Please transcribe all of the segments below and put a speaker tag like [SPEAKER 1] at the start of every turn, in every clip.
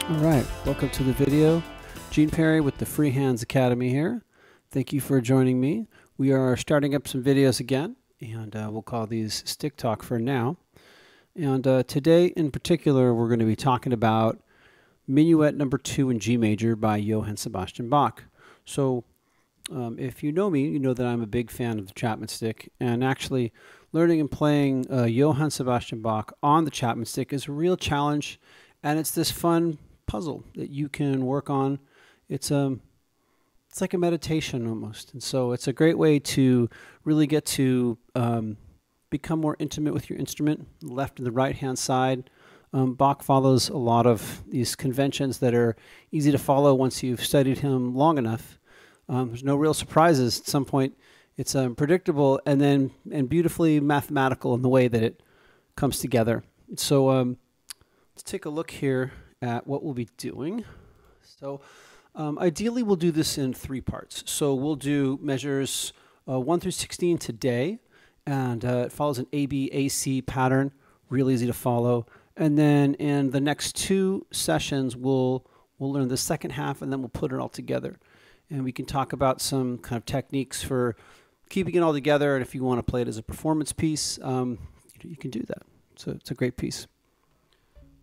[SPEAKER 1] All right, welcome to the video. Gene Perry with the Free Hands Academy here. Thank you for joining me. We are starting up some videos again, and we'll call these Stick Talk for now. And today in particular, we're going to be talking about Minuet number 2 in G major by Johann Sebastian Bach. So if you know me, you know that I'm a big fan of the Chapman stick, and actually learning and playing Johann Sebastian Bach on the Chapman stick is a real challenge, and it's this fun puzzle that you can work on. It's like a meditation almost, and so it's a great way to really get to become more intimate with your instrument, left and the right hand side. Bach follows a lot of these conventions that are easy to follow once you've studied him long enough. There's no real surprises. At some point it's predictable and beautifully mathematical in the way that it comes together. So let's take a look here at what we'll be doing. So ideally we'll do this in 3 parts. So we'll do measures 1 through 16 today, and it follows an A-B-A-C pattern, real easy to follow. And then in the next 2 sessions we'll learn the second half, and then we'll put it all together. And we can talk about some kind of techniques for keeping it all together, and if you want to play it as a performance piece, you can do that. So it's a great piece.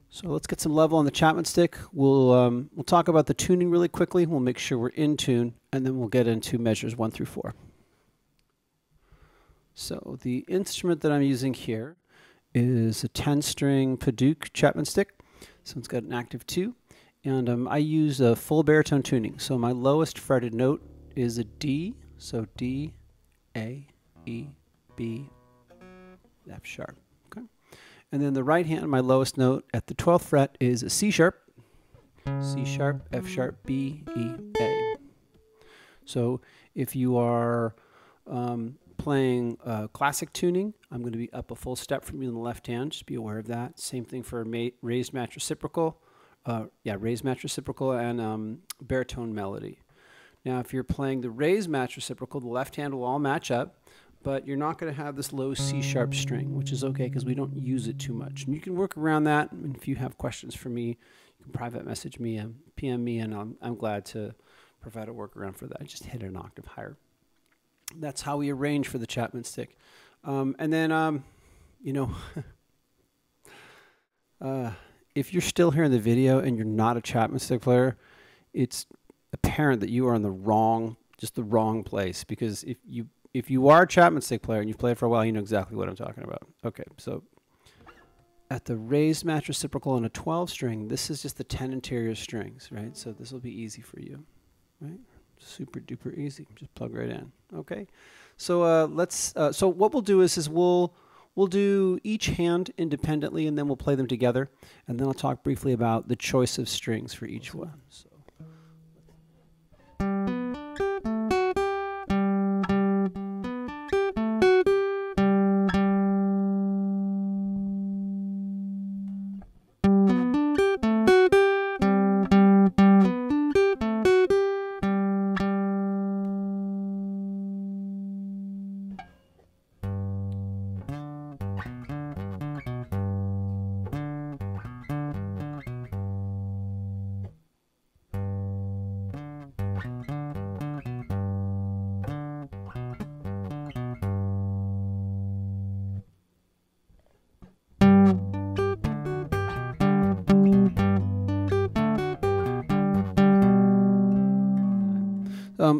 [SPEAKER 1] So let's get some level on the Chapman stick. We'll talk about the tuning really quickly. We'll make sure we're in tune, and then we'll get into measures 1 through 4. So the instrument that I'm using here is a 10-string Paduk Chapman stick. So it's got an active 2, and I use a full baritone tuning. So my lowest fretted note is a D, so D, A, E, B, F sharp. And then the right hand, my lowest note at the 12th fret is a C sharp, F sharp, B, E, A. So if you are playing classic tuning, I'm going to be up a full step from you in the left hand. Just be aware of that. Same thing for raised match reciprocal. Raised match reciprocal and baritone melody. Now, if you're playing the raised match reciprocal, the left hand will all match up, but you're not going to have this low C sharp string, which is okay because we don't use it too much. And you can work around that. And if you have questions for me, you can private message me and PM me, and I'm glad to provide a workaround for that. Just hit an octave higher. That's how we arrange for the Chapman stick. And then, if you're still here in the video and you're not a Chapman stick player, it's apparent that you are in the wrong place, because if you are a Chapman stick player and you've played for a while, you know exactly what I'm talking about. Okay, so at the raised match reciprocal on a 12 string, this is just the 10 interior strings, right? So this will be easy for you, right? Super duper easy. Just plug right in. Okay, so so what we'll do is we'll do each hand independently, and then we'll play them together, and then I'll talk briefly about the choice of strings for each one. So.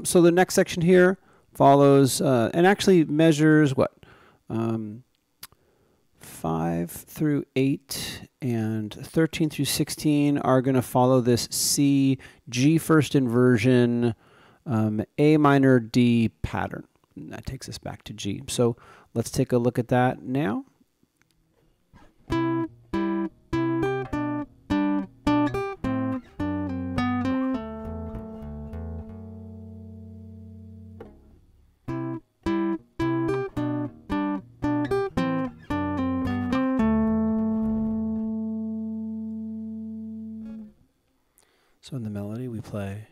[SPEAKER 1] So the next section here follows and actually measures what? 5 through 8 and 13 through 16 are going to follow this C, G first inversion, A minor, D pattern. And that takes us back to G. So let's take a look at that now. So in the melody we play.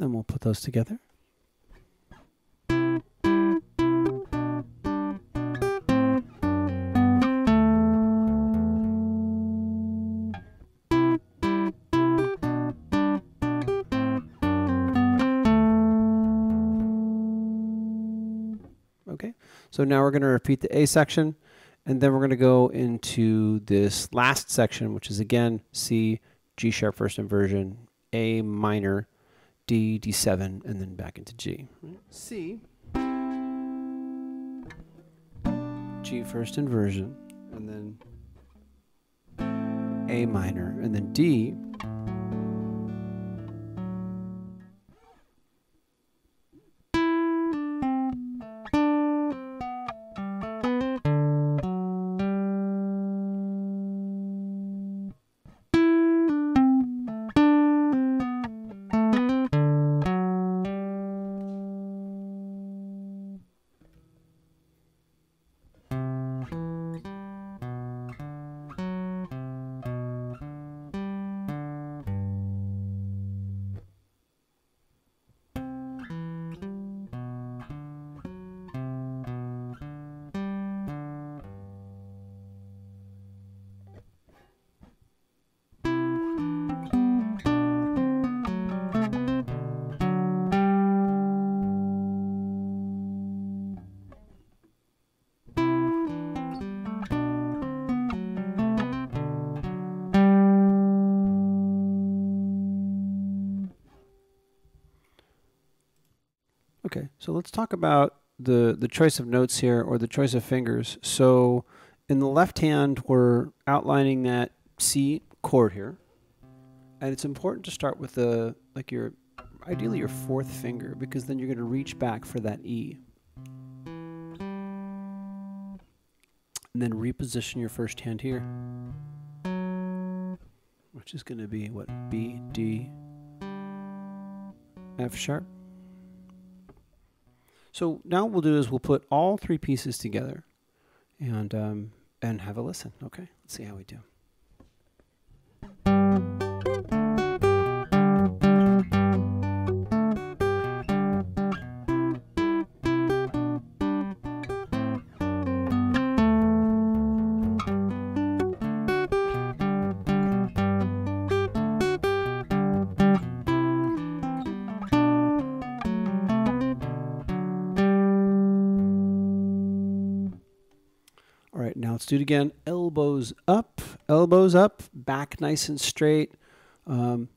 [SPEAKER 1] Then we'll put those together. Okay, so now we're going to repeat the A section, and then we're going to go into this last section, which is again C, G sharp first inversion, A minor, D, D7, and then back into G. C, G first inversion, and then A minor, and then D, Okay, so let's talk about the choice of notes here, or the choice of fingers. So in the left hand, we're outlining that C chord here. And it's important to start with ideally your fourth finger, because then you're going to reach back for that E. And then reposition your first hand here, which is going to be what? B, D, F sharp. So now what we'll do is we'll put all three pieces together and have a listen. Okay, let's see how we do. All right, now let's do it again. Elbows up, back nice and straight. You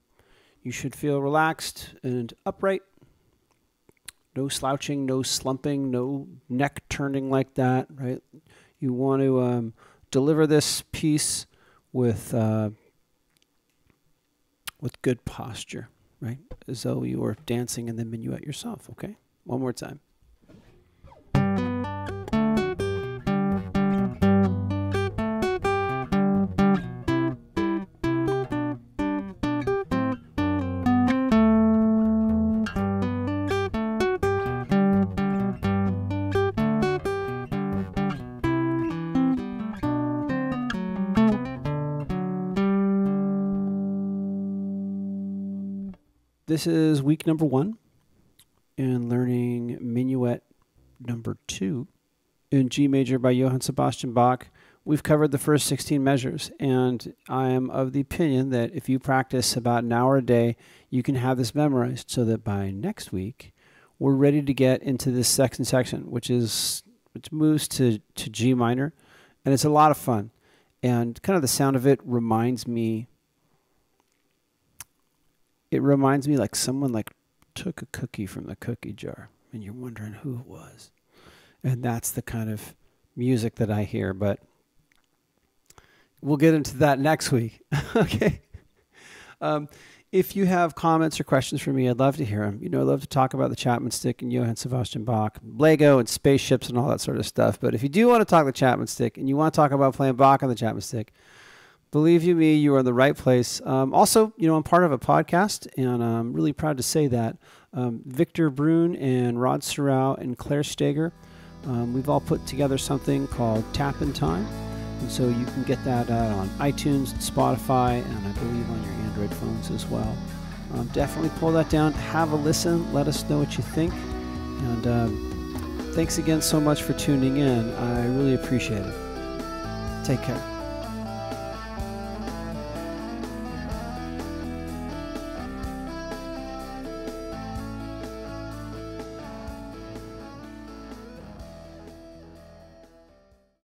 [SPEAKER 1] should feel relaxed and upright. No slouching, no slumping, no neck turning like that, right? You want to deliver this piece with good posture, right? As though you were dancing in the minuet yourself, okay? One more time. This is week number 1 in learning Minuet number 2 in G major by Johann Sebastian Bach. We've covered the first 16 measures, and I am of the opinion that if you practice about an hour a day, you can have this memorized, so that by next week, we're ready to get into this second section, which moves to G minor, and it's a lot of fun. And kind of the sound of it reminds me like someone took a cookie from the cookie jar, and you're wondering who it was. And that's the kind of music that I hear, but we'll get into that next week. Okay. If you have comments or questions for me, I'd love to hear them. You know, I love to talk about the Chapman stick and Johann Sebastian Bach, Lego and spaceships and all that sort of stuff. But if you do want to talk the Chapman stick and you want to talk about playing Bach on the Chapman stick, believe you me, you are in the right place. Also, you know, I'm part of a podcast, and I'm really proud to say that. Victor Brune and Rod Sorrell and Claire Steger, we've all put together something called Tap in Time. And so you can get that on iTunes, Spotify, and I believe on your Android phones as well. Definitely pull that down, have a listen, let us know what you think, and thanks again so much for tuning in. I really appreciate it. Take care.